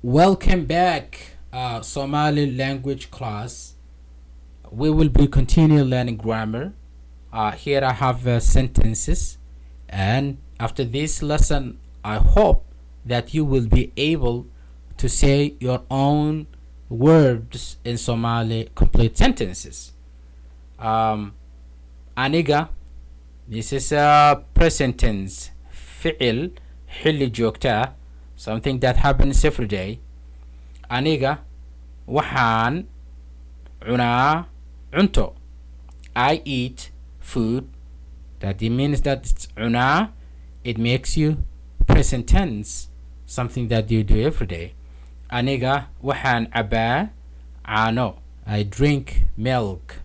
Welcome back, Somali language class. We will be continue learning grammar. Here I have sentences, and after this lesson, I hope that you will be able to say your own words in Somali complete sentences. Aniga, this is a present tense. فعل حل joogta, something that happens every day. Aniga waxaan cunaa cunto. I eat food. That it means that it's cunaa. It makes you present tense, something that you do every day. Aniga waxaan cabaa caano. I drink milk.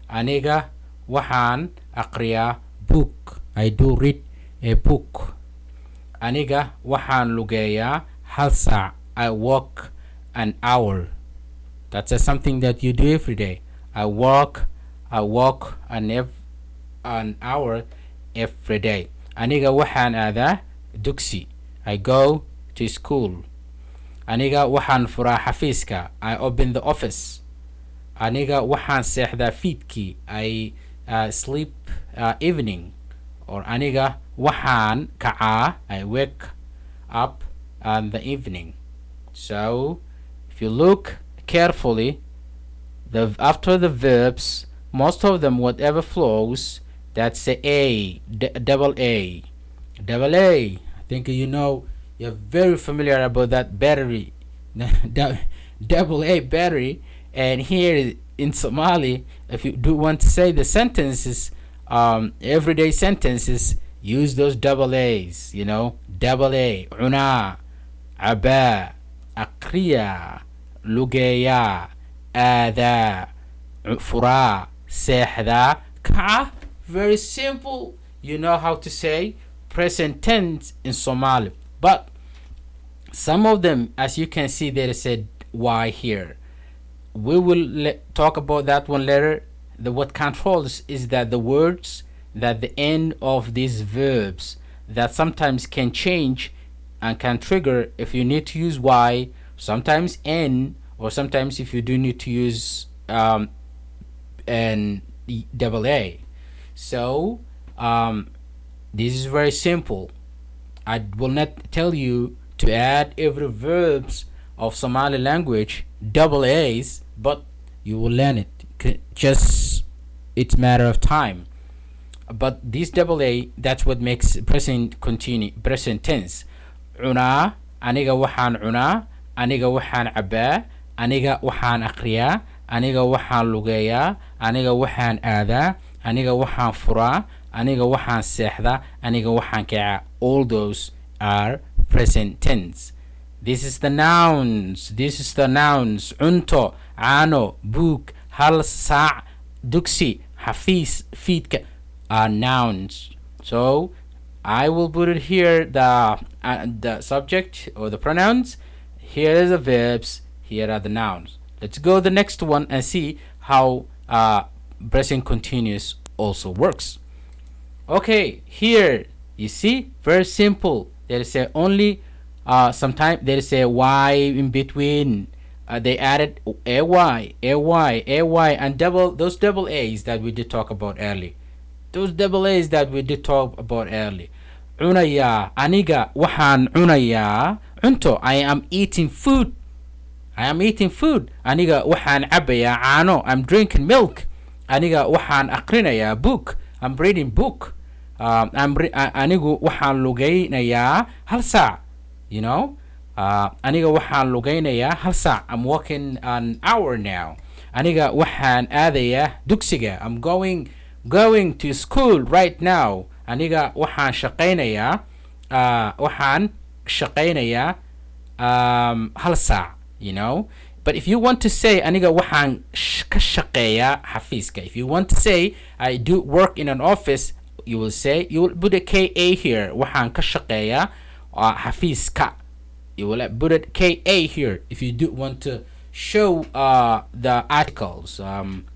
Aniga waxaan aqriyaa book. I do read a book. Aniga waxaan lugeeyaa hal saac. I walk an hour. That's something that you do every day. I walk an hour every day. Aniga waxaan aadaa dugsi. I go to school. Aniga waxaan furaa xafiiska. I open the office. Aniga waxaan seexdaa fiidkii. I sleep evening. Or aniga waxaan kacaa. I wake up in the evening. So if you look carefully, after the verbs, most of them, whatever flows, that's a double A. Double A. I think you're very familiar about that battery, double A battery. And here in Somali, if you do want to say the sentences, everyday sentences, use those double A's. Double A. Una, aba, aqriya, lugeya, ada, fura, sehda, ka. Very simple. You know how to say present tense in Somali. But some of them, as you can see, there is a Y here. We will talk about that one later. What controls is that the words that the end of these verbs that sometimes can change and can trigger if you need to use Y, sometimes N, or sometimes if you do need to use N double A. So this is very simple. I will not tell you to add every verbs of Somali language double A's, but you will learn it. Just it's matter of time. But this double A, that's what makes present tense. Cunaa, aniga waxaan cunaa, aniga waxaan cabaa, aniga waxaan aqriyaa, aniga waxaan lugeeyaa, aniga waxaan aadaa, aniga waxaan furaa, aniga waxaan seexdaa, aniga waxaan kacaa. All those are present tense. This is the nouns. Cunto, caano, book, hal saac, dugsi, xafiis, fiidka are nouns. So I will put it here, the subject or the pronouns. Here is the verbs. Here are the nouns. Let's go to the next one and see how present continuous also works. Okay, here you see, very simple. There is only sometimes there is a Y in between. They added a Y, and those double A's that we did talk about early. Cunaya, aniga waxaan cunayaa cunto. I am eating food. Aniga waxaan cabayaa caano. I'm drinking milk. Aniga waxaan aqrinayaa book. I'm reading book. Anigu waxaan lugaynayaa hal saac. Aniga waxaan lugaynayaa hal saac. I'm walking an hour now. Aniga waxaan aadayaa dugsiga. I'm going to school right now. Aniga waxaan shaqaynayaa hal saac. But if you want to say aniga waxaan ka shaqeeyaa xafiiska, if you want to say I do work in an office, you will put a KA here. Waxaan ka shaqeeyaa xafiiska. You will put a KA here if you do want to show the articles.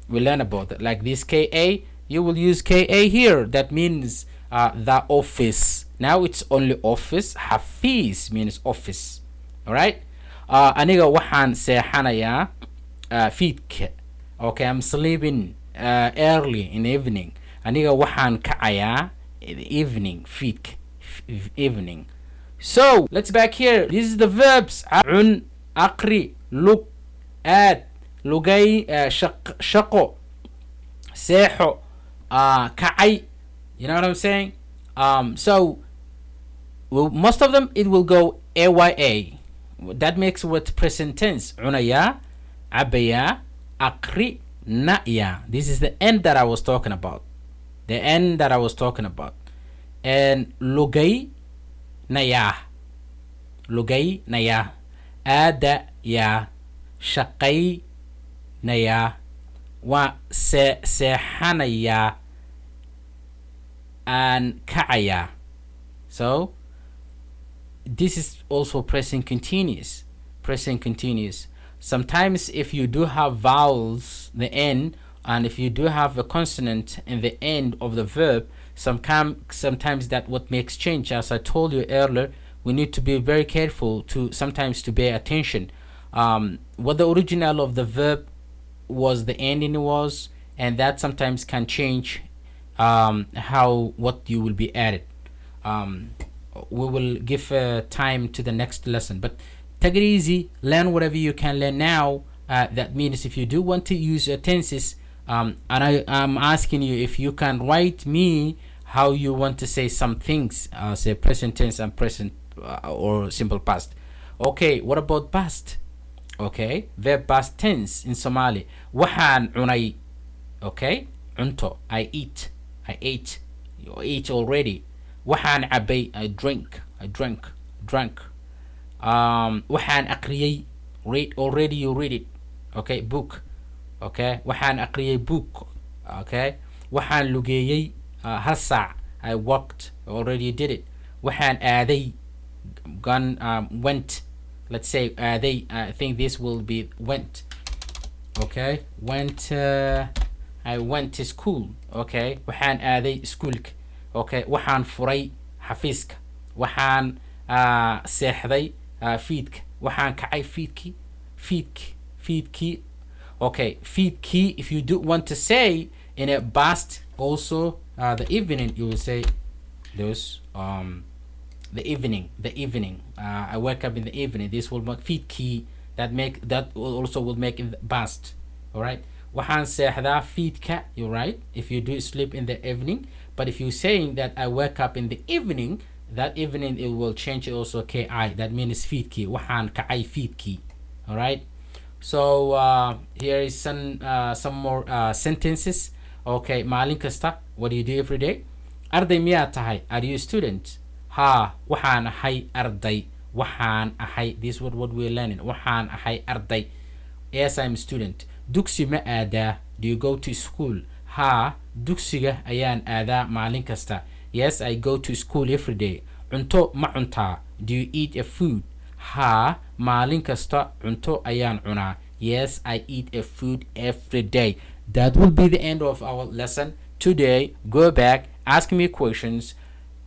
We learn about it. Like this KA, you will use KA here. That means the office. Now it's only office. Hafiz means office. All right. aniga waxaan seexanayaa fiidka. Okay, I'm sleeping early in the evening. Aniga waxaan kacayaa in the evening, fiidka, evening. So let's back here. This is the verbs. Cun, aqri, look, aad, lugay, shaqo, seexo, kacay. You know what I'm saying? So most of them it will go aya. That makes what present tense. Cunaya, abaya, aqri, naya. This is the end that I was talking about. The end that I was talking about. And lugay, naya. Lugay, naya. Ada, ya. Shaqay, naya. Wa seexanaya. And kacaya. So this is also present continuous. Present continuous. Sometimes if you do have vowels, the end, and if you do have a consonant in the end of the verb, sometimes that what makes change. As I told you earlier, we need to be very careful to sometimes to pay attention. What the original of the verb was, the ending was, and that sometimes can change how what you will be added. We will give time to the next lesson, but take it easy, learn whatever you can learn now. That means if you do want to use tenses, and I'm asking you if you can write me how you want to say some things, say present tense and present or simple past. Okay, what about past? Okay, verb past tense in Somali. Waxaan cunay. Okay, cunto, I eat. I ate. You ate already. Waxaan cabay. I drank. Drank. Waxaan aqriyay. Read already. You read it. Okay, book. Okay, waxaan aqriyay book. Okay, waxaan lugeeyay hal saac. I walked. Already did it. Waxaan aaday. Went. Let's say aaday. I think this will be went. Okay, went. I went to school. Okay, waxaan aaday iskuulka. Okay, waxaan furay xafiiska. Waxaan seexday fiidka. Waxaan kacay fiidkii. Okay, fiidkii. If you do want to say in a past also the evening, you will say those the evening. I wake up in the evening. This will make fiidkii. That also will make in the past. All right. Waxaan seexdaa fiidka. You're right. If you do sleep in the evening, but if you're saying that I wake up in the evening, that evening it will change also ki. That means fiidki. Waxaan kacay fiidki. All right. So here is some more sentences. Okay, maalin kasta. What do you do every day? Arday miyaa tahay? Are you a student? Ha, waxaan ahay arday. Waxaan ahay. This is what we're learning. Waxaan ahay arday. Yes, I'm a student. Dugsi ma aadaa? Do you go to school? Ha, dugsiga ayaan aadaa maalin kasta. Yes, I go to school every day. Cunto ma cuntaa? Do you eat a food? Ha, maalin kasta cunto ayaan cunaa. Yes, I eat a food every day. That will be the end of our lesson today. Go back, ask me questions,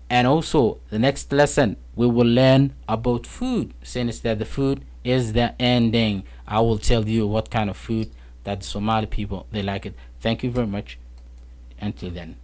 and also the next lesson we will learn about food, since that the food is the ending. I will tell you what kind of food that Somali people they like it. Thank you very much. Until then.